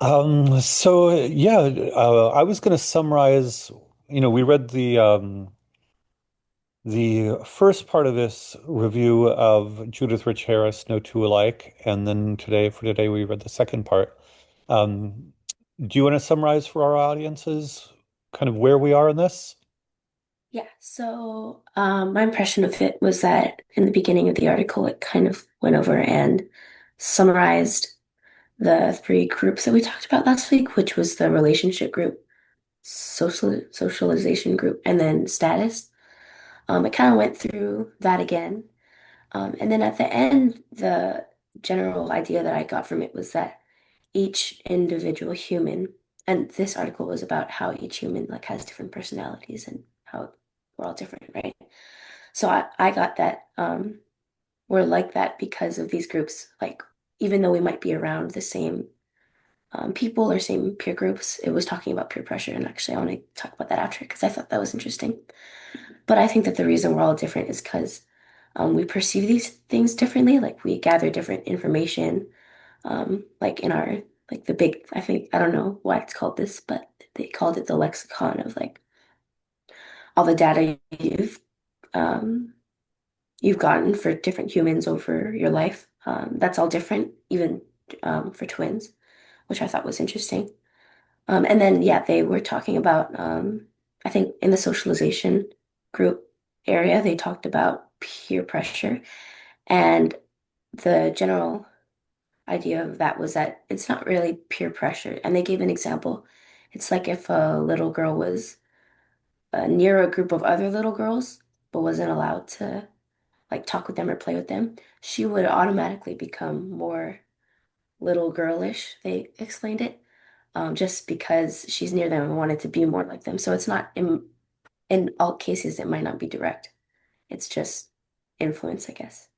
I was going to summarize, we read the first part of this review of Judith Rich Harris, No Two Alike, and then for today we read the second part. Um, do you want to summarize for our audiences kind of where we are in this? Yeah, so my impression of it was that in the beginning of the article, it kind of went over and summarized the three groups that we talked about last week, which was the relationship group, socialization group, and then status. It kind of went through that again. And then at the end, the general idea that I got from it was that each individual human, and this article was about how each human like has different personalities and how we're all different, right? So I got that we're like that because of these groups. Like, even though we might be around the same people or same peer groups, it was talking about peer pressure. And actually, I want to talk about that after because I thought that was interesting. But I think that the reason we're all different is because we perceive these things differently. Like, we gather different information, like in our, like the big, I think, I don't know why it's called this, but they called it the lexicon of like all the data um, you've gotten for different humans over your life. That's all different, even for twins, which I thought was interesting. And then, yeah, they were talking about, I think in the socialization group area, they talked about peer pressure. And the general idea of that was that it's not really peer pressure. And they gave an example. It's like if a little girl was near a group of other little girls, but wasn't allowed to like talk with them or play with them, she would automatically become more little girlish, they explained it, just because she's near them and wanted to be more like them. So it's not in all cases, it might not be direct. It's just influence, I guess.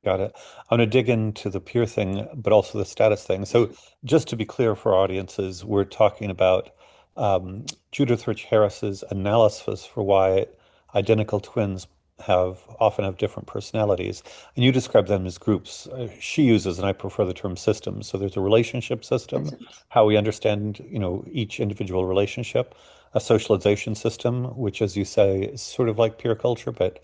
Got it. I'm going to dig into the peer thing, but also the status thing. So, just to be clear for audiences, we're talking about Judith Rich Harris's analysis for why identical twins often have different personalities, and you describe them as groups. She uses, and I prefer the term systems. So there's a relationship system, Symptoms. how we understand, each individual relationship, a socialization system, which, as you say, is sort of like peer culture, but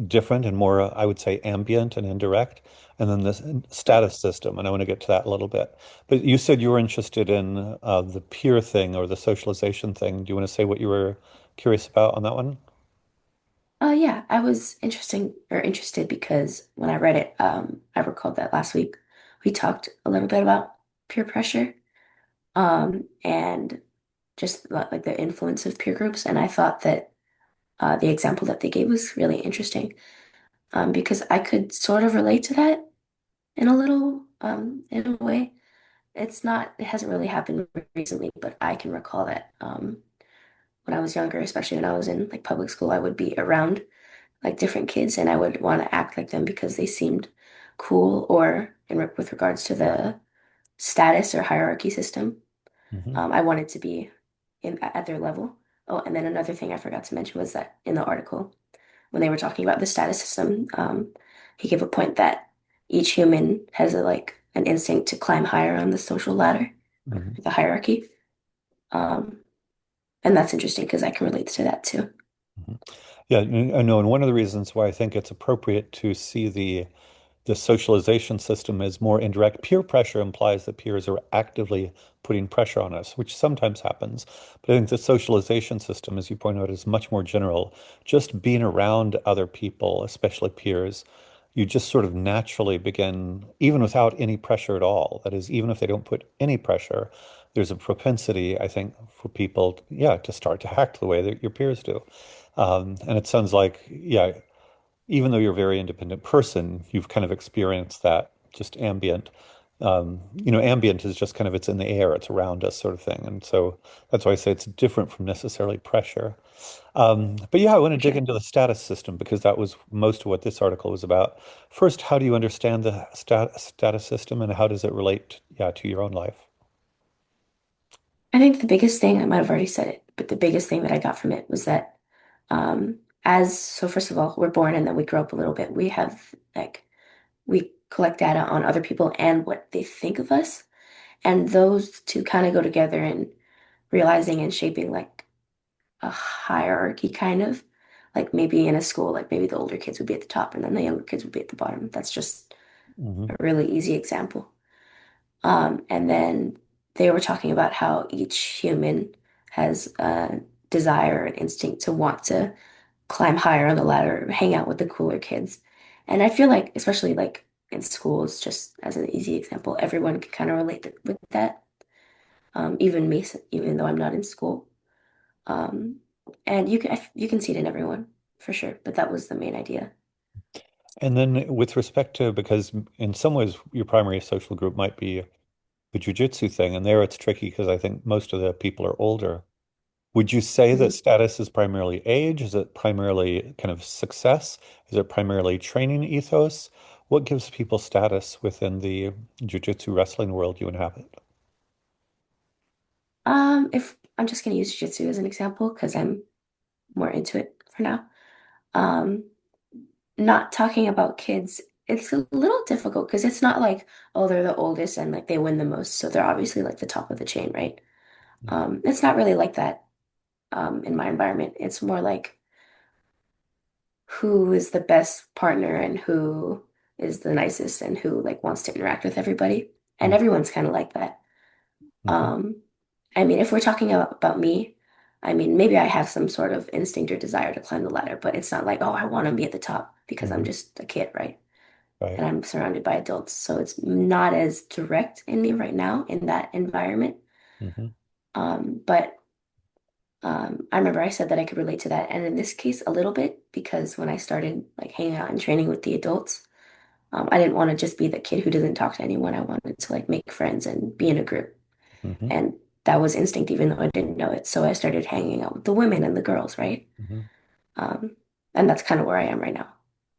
different and more, I would say, ambient and indirect. And then this status system, and I want to get to that a little bit. But you said you were interested in the peer thing or the socialization thing. Do you want to say what you were curious about on that one? Yeah, I was interested because when I read it, I recalled that last week we talked a little bit about peer pressure, and just like the influence of peer groups. And I thought that the example that they gave was really interesting, because I could sort of relate to that in a way. It hasn't really happened recently, but I can recall that when I was younger, especially when I was in like public school, I would be around like different kids and I would want to act like them because they seemed cool or with regards to the status or hierarchy system. Hmm. I wanted to be at their level. Oh, and then another thing I forgot to mention was that in the article, when they were talking about the status system, he gave a point that each human has an instinct to climb higher on the social ladder, or Hmm. the hierarchy. Um, and that's interesting because I can relate to that too. Hmm. Yeah, I know. And one of the reasons why I think it's appropriate to see the socialization system is more indirect. Peer pressure implies that peers are actively putting pressure on us, which sometimes happens. But I think the socialization system, as you point out, is much more general. Just being around other people, especially peers, you just sort of naturally begin, even without any pressure at all. That is, even if they don't put any pressure, there's a propensity, I think, for people, yeah, to start to act the way that your peers do. And it sounds like, yeah, even though you're a very independent person, you've kind of experienced that just ambient. Ambient is just kind of it's in the air, it's around us sort of thing. And so that's why I say it's different from necessarily pressure. But yeah, I want to For dig sure. into the status system because that was most of what this article was about. First, how do you understand the status system and how does it relate, yeah, to your own life? I think the biggest thing, I might have already said it, but the biggest thing that I got from it was that so first of all, we're born and then we grow up a little bit. We have we collect data on other people and what they think of us. And those two kind of go together in realizing and shaping like a hierarchy kind of. Like maybe in a school, like maybe the older kids would be at the top and then the younger kids would be at the bottom. That's just Hmm. a really easy example. And then they were talking about how each human has a desire and instinct to want to climb higher on the ladder, hang out with the cooler kids. And I feel like, especially like in schools, just as an easy example, everyone can kind of relate with that. Even me, even though I'm not in school. Um, and you can see it in everyone for sure. But that was the main idea. And then with respect to, because in some ways your primary social group might be the Jiu-Jitsu thing, and there it's tricky because I think most of the people are older. Would you say that Mhm. status is primarily age? Is it primarily kind of success? Is it primarily training ethos? What gives people status within the Jiu-Jitsu wrestling world you inhabit? If I'm just gonna use Jiu-Jitsu as an example because I'm more into it for now. Um, Not talking about kids, it's a little difficult because it's not like, oh, they're the oldest and like they win the most, so they're obviously like the top of the chain, right? It's not really like that in my environment. It's more like who is the best partner and who is the nicest and who like wants to interact with everybody. And Mm-hmm. everyone's kind of like that. Hmm. Um, I mean, if we're talking about me, I mean, maybe I have some sort of instinct or desire to climb the ladder, but it's not like, oh, I want to be at the top because I'm Hmm. just a kid, right? Right. And I'm surrounded by adults. So it's not as direct in me right now in that environment. Hmm. But I remember I said that I could relate to that. And in this case, a little bit, because when I started like hanging out and training with the adults, I didn't want to just be the kid who doesn't talk to anyone. I wanted to like make friends and be in a group. Hmm. And that was instinct, even though I didn't know it. So I started hanging out with the women and the girls, right? Hmm. Um, and that's kind of where I am right now.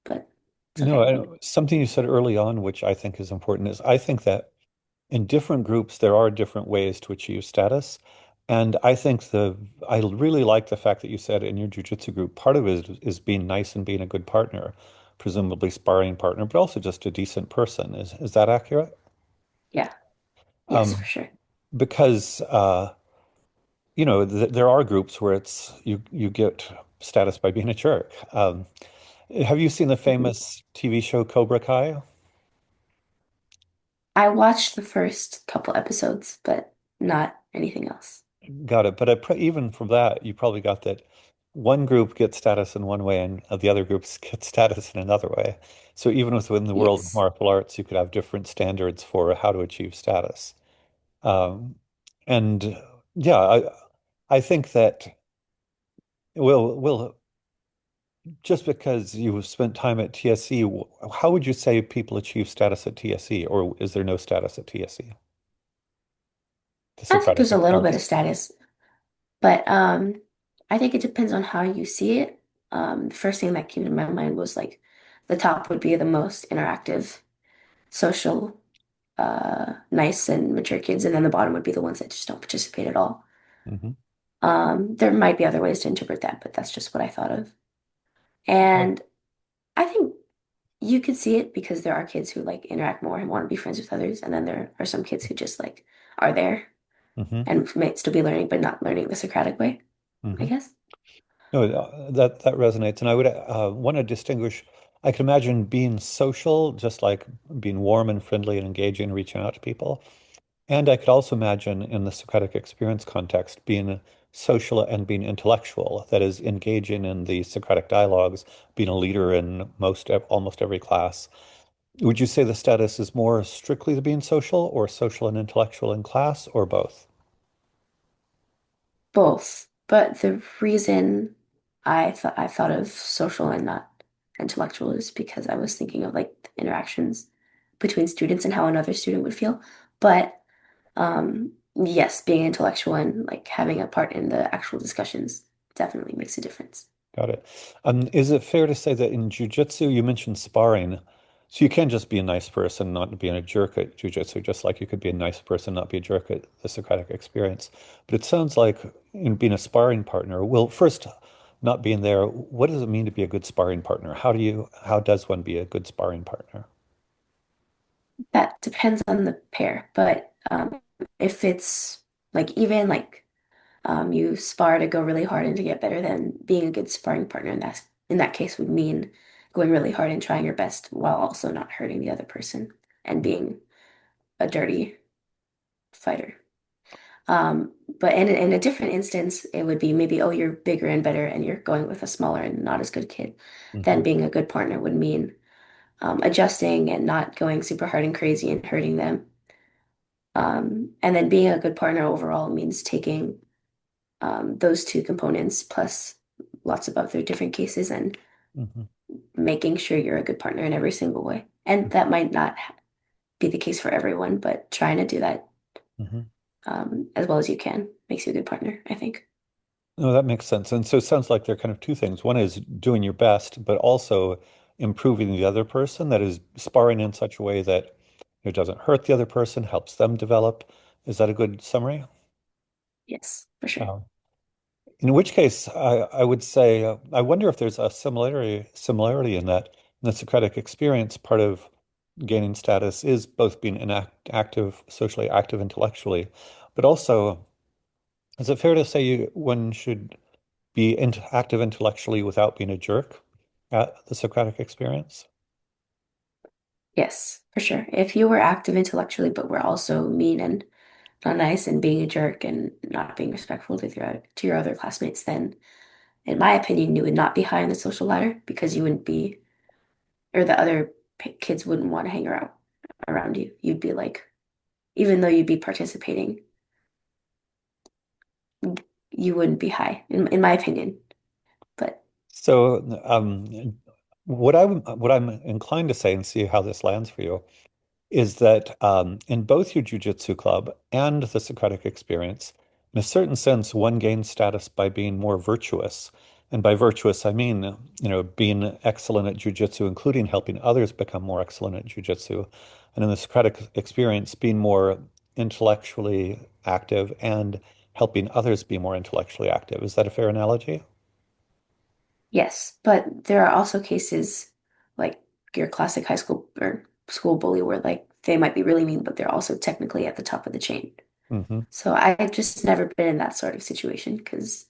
But it's No, okay. something you said early on, which I think is important, is I think that in different groups, there are different ways to achieve status. And I really like the fact that you said in your jujitsu group, part of it is being nice and being a good partner, presumably sparring partner, but also just a decent person. Is that accurate? Yeah. Yes, for Um, sure. because there are groups where it's you get status by being a jerk. Have you seen the Mhm. famous TV show Cobra Kai? I watched the first couple episodes, but not anything else. Got it. But even from that, you probably got that one group gets status in one way and the other groups get status in another way. So even within the world of Yes. martial arts, you could have different standards for how to achieve status. Um, and yeah, I think that we'll just because you spent time at TSE, how would you say people achieve status at TSE, or is there no status at TSE? The I think Socratic there's a little bit of Experience. status, but I think it depends on how you see it. The first thing that came to my mind was like the top would be the most interactive, social, nice and mature kids, and then the bottom would be the ones that just don't participate at all. Hmm. There might be other ways to interpret that, but that's just what I thought of. And I think you could see it because there are kids who like interact more and want to be friends with others, and then there are some kids who just like are there Hmm. and might still be learning, but not learning the Socratic way, I Hmm. guess. No, that resonates, and I would want to distinguish. I can imagine being social, just like being warm and friendly and engaging and reaching out to people. And I could also imagine in the Socratic experience context being social and being intellectual, that is engaging in the Socratic dialogues, being a leader in almost every class. Would you say the status is more strictly to being social or social and intellectual in class or both? Both. But the reason I thought of social and not intellectual is because I was thinking of like the interactions between students and how another student would feel. But yes, being intellectual and like having a part in the actual discussions definitely makes a difference. Got it. Is it fair to say that in jiu-jitsu, you mentioned sparring, so you can just be a nice person, not being a jerk at jiu-jitsu, just like you could be a nice person, not be a jerk at the Socratic experience. But it sounds like in being a sparring partner, well, first, not being there, what does it mean to be a good sparring partner? How does one be a good sparring partner? That depends on the pair, but If it's like even like you spar to go really hard and to get better, then being a good sparring partner in that case would mean going really hard and trying your best while also not hurting the other person and being a dirty fighter. But in a different instance, it would be maybe, oh, you're bigger and better and you're going with a smaller and not as good kid. Hmm. Then being a good partner would mean adjusting and not going super hard and crazy and hurting them. And then being a good partner overall means taking those two components plus lots of other different cases and Hmm. making sure you're a good partner in every single way. And that might not be the case for everyone, but trying to do that Hmm. as well as you can makes you a good partner, I think. No, that makes sense. And so it sounds like there are kind of two things. One is doing your best, but also improving the other person. That is sparring in such a way that it doesn't hurt the other person, helps them develop. Is that a good summary? Yes, for sure. Uh, in which case, I would say, I wonder if there's a similarity in that in the Socratic experience, part of gaining status is both being active, socially active intellectually, but also, is it fair to say one should be active intellectually without being a jerk at the Socratic experience? Yes, for sure. If you were active intellectually, but were also mean and not nice and being a jerk and not being respectful to your other classmates, then in my opinion, you would not be high on the social ladder because you wouldn't be, or the other kids wouldn't want to hang around you. You'd be like, even though you'd be participating, you wouldn't be high, in my opinion. But So, what I'm inclined to say, and see how this lands for you, is that in both your Jiu-Jitsu club and the Socratic experience, in a certain sense, one gains status by being more virtuous. And by virtuous, I mean, being excellent at Jiu-Jitsu, including helping others become more excellent at Jiu-Jitsu. And in the Socratic experience, being more intellectually active and helping others be more intellectually active. Is that a fair analogy? yes, but there are also cases like your classic high school or school bully where like they might be really mean, but they're also technically at the top of the chain. Hmm. So I've just never been in that sort of situation because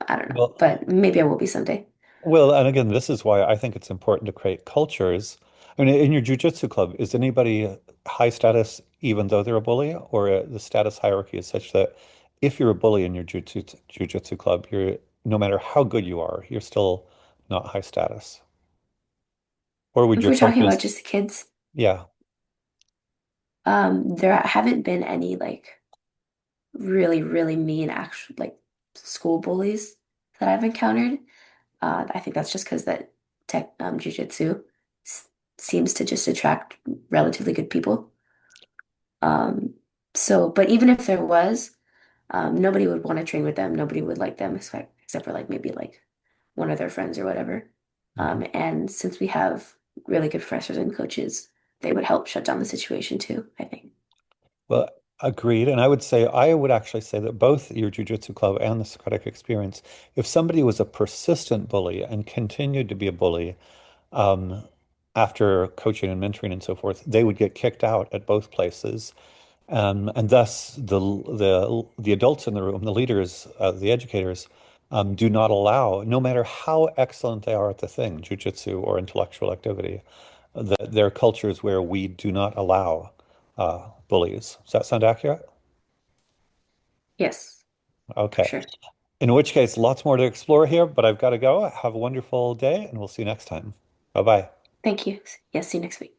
I don't know, Well, but maybe I will be someday. Well, and again, this is why I think it's important to create cultures. I mean, in your jujitsu club, is anybody high status even though they're a bully, or the status hierarchy is such that if you're a bully in your jujitsu club, you're no matter how good you are, you're still not high status? Or would If your we're talking about coaches, just the kids, yeah. there haven't been any like really, really mean actual like school bullies that I've encountered. I think that's just because that tech jujitsu s seems to just attract relatively good people. Um, but even if there was, nobody would want to train with them. Nobody would like them, except for like maybe like one of their friends or whatever. Mhm. And since we have really good professors and coaches, they would help shut down the situation too, I think. Well, agreed. And I would actually say that both your Jiu-Jitsu club and the Socratic experience, if somebody was a persistent bully and continued to be a bully, um, after coaching and mentoring and so forth, they would get kicked out at both places. And thus the adults in the room, the leaders, the educators, do not allow, no matter how excellent they are at the thing, jujitsu or intellectual activity, that there are cultures where we do not allow bullies. Does that sound accurate? Yes, for Okay. sure. In which case, lots more to explore here, but I've got to go. Have a wonderful day, and we'll see you next time. Bye bye. Thank you. Yes, see you next week.